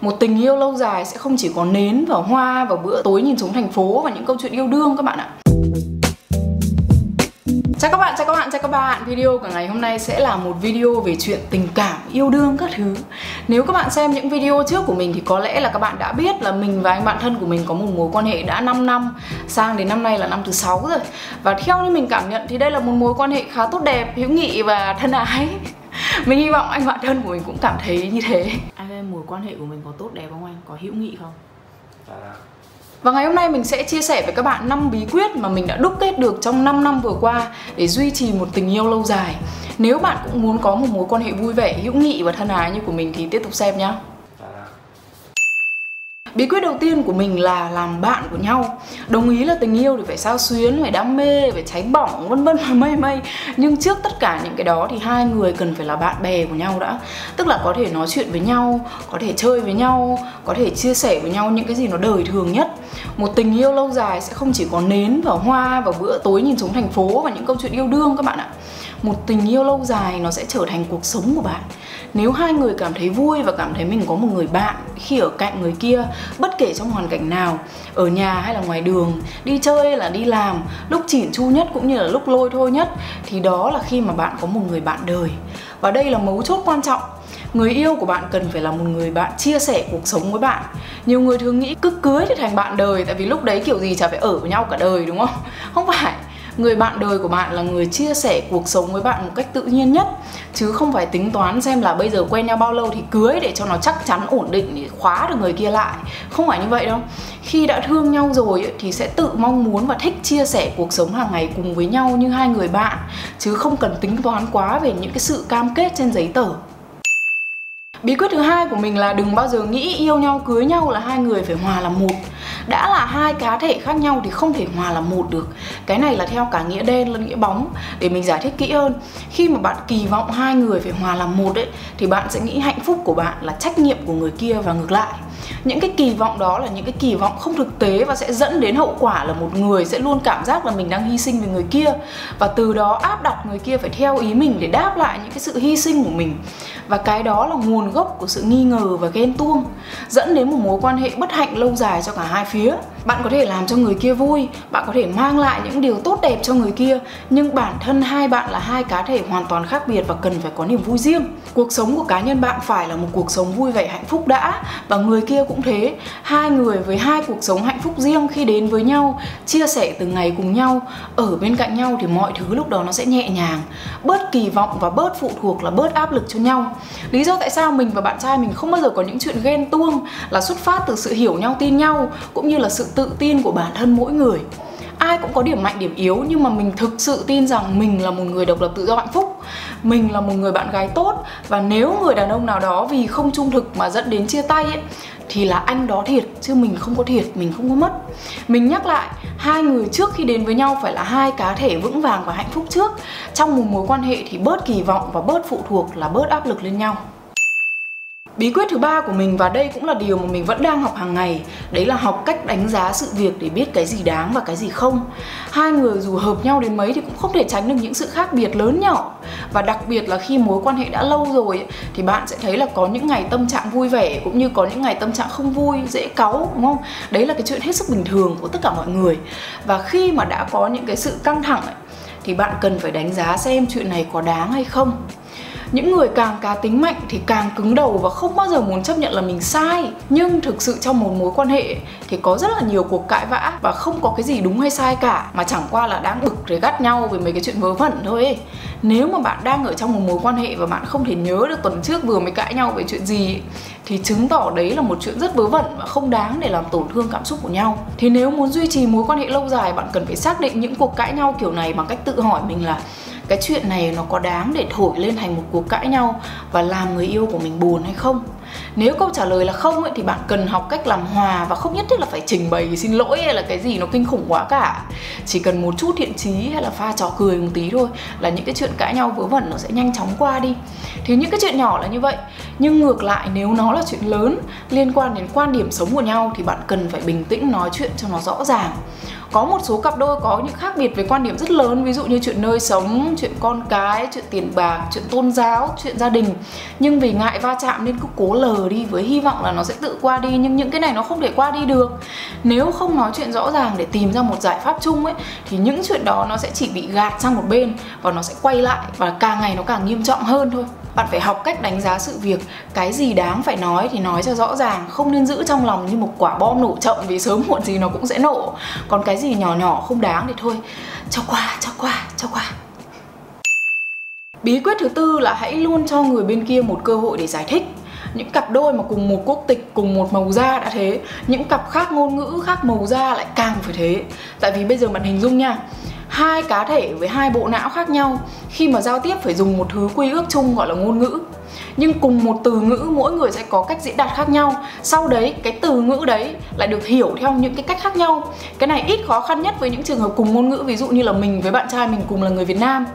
Một tình yêu lâu dài sẽ không chỉ có nến và hoa và bữa tối nhìn xuống thành phố và những câu chuyện yêu đương các bạn ạ. Chào các bạn. Video của ngày hôm nay sẽ là một video về chuyện tình cảm, yêu đương các thứ. Nếu các bạn xem những video trước của mình thì có lẽ là các bạn đã biết là mình và anh bạn thân của mình có một mối quan hệ đã 5 năm, sang đến năm nay là năm thứ 6 rồi. Và theo như mình cảm nhận thì đây là một mối quan hệ khá tốt đẹp, hữu nghị và thân ái. Mình hy vọng anh bạn thân của mình cũng cảm thấy như thế. Anh ơi, mối quan hệ của mình có tốt đẹp không anh? Có hữu nghị không? Và ngày hôm nay mình sẽ chia sẻ với các bạn 5 bí quyết mà mình đã đúc kết được trong 5 năm vừa qua để duy trì một tình yêu lâu dài. Nếu bạn cũng muốn có một mối quan hệ vui vẻ, hữu nghị và thân ái như của mình thì tiếp tục xem nhé. Bí quyết đầu tiên của mình là làm bạn của nhau. Đồng ý là tình yêu thì phải xao xuyến, phải đam mê, phải cháy bỏng vân vân và mây. Nhưng trước tất cả những cái đó thì hai người cần phải là bạn bè của nhau đã. Tức là có thể nói chuyện với nhau, có thể chơi với nhau, có thể chia sẻ với nhau những cái gì nó đời thường nhất. Một tình yêu lâu dài sẽ không chỉ có nến và hoa và bữa tối nhìn xuống thành phố và những câu chuyện yêu đương các bạn ạ. Một tình yêu lâu dài nó sẽ trở thành cuộc sống của bạn. Nếu hai người cảm thấy vui và cảm thấy mình có một người bạn khi ở cạnh người kia, bất kể trong hoàn cảnh nào, ở nhà hay là ngoài đường, đi chơi hay là đi làm, lúc chỉn chu nhất cũng như là lúc lôi thôi nhất, thì đó là khi mà bạn có một người bạn đời. Và đây là mấu chốt quan trọng. Người yêu của bạn cần phải là một người bạn chia sẻ cuộc sống với bạn. Nhiều người thường nghĩ cứ cưới thì thành bạn đời, tại vì lúc đấy kiểu gì chả phải ở với nhau cả đời, đúng không? Không phải. Người bạn đời của bạn là người chia sẻ cuộc sống với bạn một cách tự nhiên nhất, chứ không phải tính toán xem là bây giờ quen nhau bao lâu thì cưới để cho nó chắc chắn ổn định để khóa được người kia lại. Không phải như vậy đâu. Khi đã thương nhau rồi thì sẽ tự mong muốn và thích chia sẻ cuộc sống hàng ngày cùng với nhau như hai người bạn, chứ không cần tính toán quá về những cái sự cam kết trên giấy tờ. Bí quyết thứ hai của mình là đừng bao giờ nghĩ yêu nhau, cưới nhau là hai người phải hòa làm một. Đã là hai cá thể khác nhau thì không thể hòa làm một được. Cái này là theo cả nghĩa đen lẫn nghĩa bóng. Để mình giải thích kỹ hơn. Khi mà bạn kỳ vọng hai người phải hòa làm một ấy, thì bạn sẽ nghĩ hạnh phúc của bạn là trách nhiệm của người kia và ngược lại. Những cái kỳ vọng đó là những cái kỳ vọng không thực tế và sẽ dẫn đến hậu quả là một người sẽ luôn cảm giác là mình đang hy sinh vì người kia, và từ đó áp đặt người kia phải theo ý mình để đáp lại những cái sự hy sinh của mình. Và cái đó là nguồn gốc của sự nghi ngờ và ghen tuông, dẫn đến một mối quan hệ bất hạnh lâu dài cho cả hai phía. Bạn có thể làm cho người kia vui, bạn có thể mang lại những điều tốt đẹp cho người kia, nhưng bản thân hai bạn là hai cá thể hoàn toàn khác biệt và cần phải có niềm vui riêng. Cuộc sống của cá nhân bạn phải là một cuộc sống vui vẻ hạnh phúc đã, và người kia cũng thế. Hai người với hai cuộc sống hạnh phúc riêng khi đến với nhau, chia sẻ từng ngày cùng nhau, ở bên cạnh nhau thì mọi thứ lúc đó nó sẽ nhẹ nhàng, bớt kỳ vọng và bớt phụ thuộc là bớt áp lực cho nhau. Lý do tại sao mình và bạn trai mình không bao giờ có những chuyện ghen tuông là xuất phát từ sự hiểu nhau, tin nhau, cũng như là sự tự tin của bản thân mỗi người. Ai cũng có điểm mạnh điểm yếu, nhưng mà mình thực sự tin rằng mình là một người độc lập tự do hạnh phúc. Mình là một người bạn gái tốt, và nếu người đàn ông nào đó vì không trung thực mà dẫn đến chia tay ấy, thì là anh đó thiệt, chứ mình không có thiệt, mình không có mất. Mình nhắc lại, hai người trước khi đến với nhau phải là hai cá thể vững vàng và hạnh phúc trước. Trong một mối quan hệ thì bớt kỳ vọng và bớt phụ thuộc là bớt áp lực lên nhau. Bí quyết thứ ba của mình, và đây cũng là điều mà mình vẫn đang học hàng ngày, đấy là học cách đánh giá sự việc để biết cái gì đáng và cái gì không. Hai người dù hợp nhau đến mấy thì cũng không thể tránh được những sự khác biệt lớn nhỏ. Và đặc biệt là khi mối quan hệ đã lâu rồi thì bạn sẽ thấy là có những ngày tâm trạng vui vẻ cũng như có những ngày tâm trạng không vui, dễ cáu, đúng không? Đấy là cái chuyện hết sức bình thường của tất cả mọi người. Và khi mà đã có những cái sự căng thẳng ấy, thì bạn cần phải đánh giá xem chuyện này có đáng hay không. Những người càng cá tính mạnh thì càng cứng đầu và không bao giờ muốn chấp nhận là mình sai. Nhưng thực sự trong một mối quan hệ thì có rất là nhiều cuộc cãi vã và không có cái gì đúng hay sai cả, mà chẳng qua là đang bực rồi gắt nhau về mấy cái chuyện vớ vẩn thôi ấy. Nếu mà bạn đang ở trong một mối quan hệ và bạn không thể nhớ được tuần trước vừa mới cãi nhau về chuyện gì ấy, thì chứng tỏ đấy là một chuyện rất vớ vẩn và không đáng để làm tổn thương cảm xúc của nhau. Thì nếu muốn duy trì mối quan hệ lâu dài, bạn cần phải xác định những cuộc cãi nhau kiểu này bằng cách tự hỏi mình là cái chuyện này nó có đáng để thổi lên thành một cuộc cãi nhau và làm người yêu của mình buồn hay không. Nếu câu trả lời là không ấy, thì bạn cần học cách làm hòa và không nhất thiết là phải trình bày xin lỗi hay là cái gì nó kinh khủng quá cả. Chỉ cần một chút thiện chí hay là pha trò cười một tí thôi là những cái chuyện cãi nhau vớ vẩn nó sẽ nhanh chóng qua đi. Thì những cái chuyện nhỏ là như vậy. Nhưng ngược lại, nếu nó là chuyện lớn liên quan đến quan điểm sống của nhau thì bạn cần phải bình tĩnh nói chuyện cho nó rõ ràng. Có một số cặp đôi có những khác biệt về quan điểm rất lớn, ví dụ như chuyện nơi sống, chuyện con cái, chuyện tiền bạc, chuyện tôn giáo, chuyện gia đình. Nhưng vì ngại va chạm nên cứ cố lờ đi với hy vọng là nó sẽ tự qua đi. Nhưng những cái này nó không thể qua đi được. Nếu không nói chuyện rõ ràng để tìm ra một giải pháp chung ấy, thì những chuyện đó nó sẽ chỉ bị gạt sang một bên và nó sẽ quay lại, và càng ngày nó càng nghiêm trọng hơn thôi. Bạn phải học cách đánh giá sự việc. Cái gì đáng phải nói thì nói cho rõ ràng, không nên giữ trong lòng như một quả bom nổ chậm, vì sớm muộn gì nó cũng sẽ nổ. Còn cái gì nhỏ nhỏ không đáng thì thôi, cho qua. Bí quyết thứ tư là hãy luôn cho người bên kia một cơ hội để giải thích. Những cặp đôi mà cùng một quốc tịch, cùng một màu da đã thế, những cặp khác ngôn ngữ, khác màu da lại càng phải thế. Tại vì bây giờ bạn hình dung nha, hai cá thể với hai bộ não khác nhau, khi mà giao tiếp phải dùng một thứ quy ước chung gọi là ngôn ngữ. Nhưng cùng một từ ngữ mỗi người sẽ có cách diễn đạt khác nhau. Sau đấy cái từ ngữ đấy lại được hiểu theo những cái cách khác nhau. Cái này ít khó khăn nhất với những trường hợp cùng ngôn ngữ, ví dụ như là mình với bạn trai mình cùng là người Việt Nam.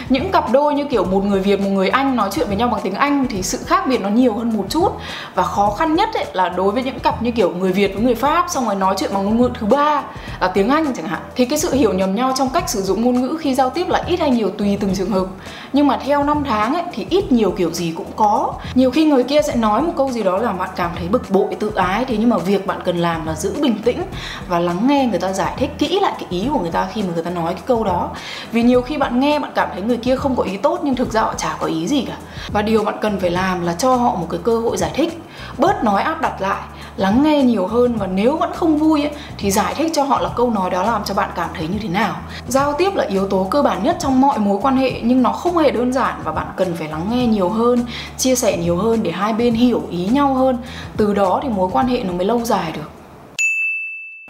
Những cặp đôi như kiểu một người Việt, một người Anh nói chuyện với nhau bằng tiếng Anh thì sự khác biệt nó nhiều hơn một chút. Và khó khăn nhất ấy là đối với những cặp như kiểu người Việt với người Pháp xong rồi nói chuyện bằng ngôn ngữ thứ ba là tiếng Anh chẳng hạn, thì cái sự hiểu nhầm nhau trong cách sử dụng ngôn ngữ khi giao tiếp là ít hay nhiều tùy từng trường hợp. Nhưng mà theo năm tháng ấy thì ít nhiều kiểu gì cũng có. Nhiều khi người kia sẽ nói một câu gì đó làm bạn cảm thấy bực bội, tự ái. Thế nhưng mà việc bạn cần làm là giữ bình tĩnh và lắng nghe người ta giải thích kỹ lại cái ý của người ta khi mà người ta nói cái câu đó. Vì nhiều khi bạn nghe bạn cảm thấy người kia không có ý tốt nhưng thực ra họ chả có ý gì cả. Và điều bạn cần phải làm là cho họ một cái cơ hội giải thích. Bớt nói áp đặt lại, lắng nghe nhiều hơn, và nếu vẫn không vui ấy, thì giải thích cho họ là câu nói đó làm cho bạn cảm thấy như thế nào. Giao tiếp là yếu tố cơ bản nhất trong mọi mối quan hệ, nhưng nó không hề đơn giản và bạn cần phải lắng nghe nhiều hơn, chia sẻ nhiều hơn để hai bên hiểu ý nhau hơn. Từ đó thì mối quan hệ nó mới lâu dài được.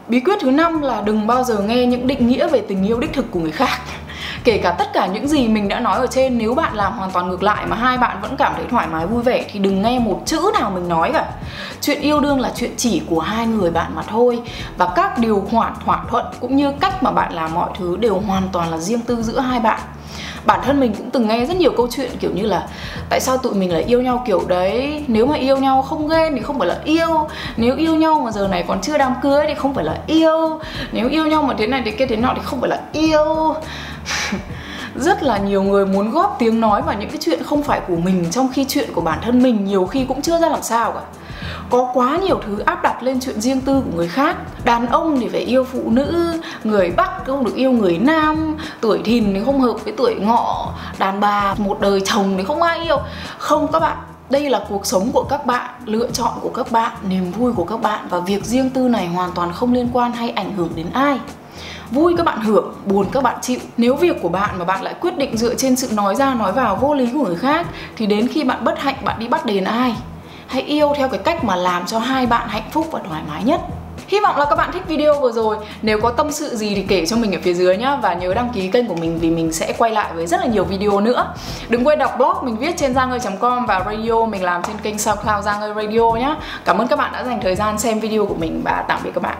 Bí quyết thứ 5 là đừng bao giờ nghe những định nghĩa về tình yêu đích thực của người khác. Kể cả tất cả những gì mình đã nói ở trên, nếu bạn làm hoàn toàn ngược lại mà hai bạn vẫn cảm thấy thoải mái vui vẻ thì đừng nghe một chữ nào mình nói cả. Chuyện yêu đương là chuyện chỉ của hai người bạn mà thôi. Và các điều khoản thỏa thuận cũng như cách mà bạn làm mọi thứ đều hoàn toàn là riêng tư giữa hai bạn. Bản thân mình cũng từng nghe rất nhiều câu chuyện kiểu như là tại sao tụi mình lại yêu nhau kiểu đấy, nếu mà yêu nhau không ghen thì không phải là yêu, nếu yêu nhau mà giờ này còn chưa đám cưới thì không phải là yêu, nếu yêu nhau mà thế này thế kia thế nọ thì không phải là yêu. Rất là nhiều người muốn góp tiếng nói vào những cái chuyện không phải của mình, trong khi chuyện của bản thân mình nhiều khi cũng chưa ra làm sao cả. Có quá nhiều thứ áp đặt lên chuyện riêng tư của người khác. Đàn ông thì phải yêu phụ nữ, người Bắc không được yêu người Nam, tuổi thìn thì không hợp với tuổi ngọ, đàn bà một đời chồng thì không ai yêu. Không các bạn, đây là cuộc sống của các bạn, lựa chọn của các bạn, niềm vui của các bạn, và việc riêng tư này hoàn toàn không liên quan hay ảnh hưởng đến ai. Vui các bạn hưởng, buồn các bạn chịu. Nếu việc của bạn mà bạn lại quyết định dựa trên sự nói ra nói vào vô lý của người khác thì đến khi bạn bất hạnh bạn đi bắt đền ai? Hãy yêu theo cái cách mà làm cho hai bạn hạnh phúc và thoải mái nhất. Hy vọng là các bạn thích video vừa rồi. Nếu có tâm sự gì thì kể cho mình ở phía dưới nhá. Và nhớ đăng ký kênh của mình vì mình sẽ quay lại với rất là nhiều video nữa. Đừng quên đọc blog mình viết trên giangơi.com và radio mình làm trên kênh SoundCloud Giang Ơi Radio nhá. Cảm ơn các bạn đã dành thời gian xem video của mình và tạm biệt các bạn.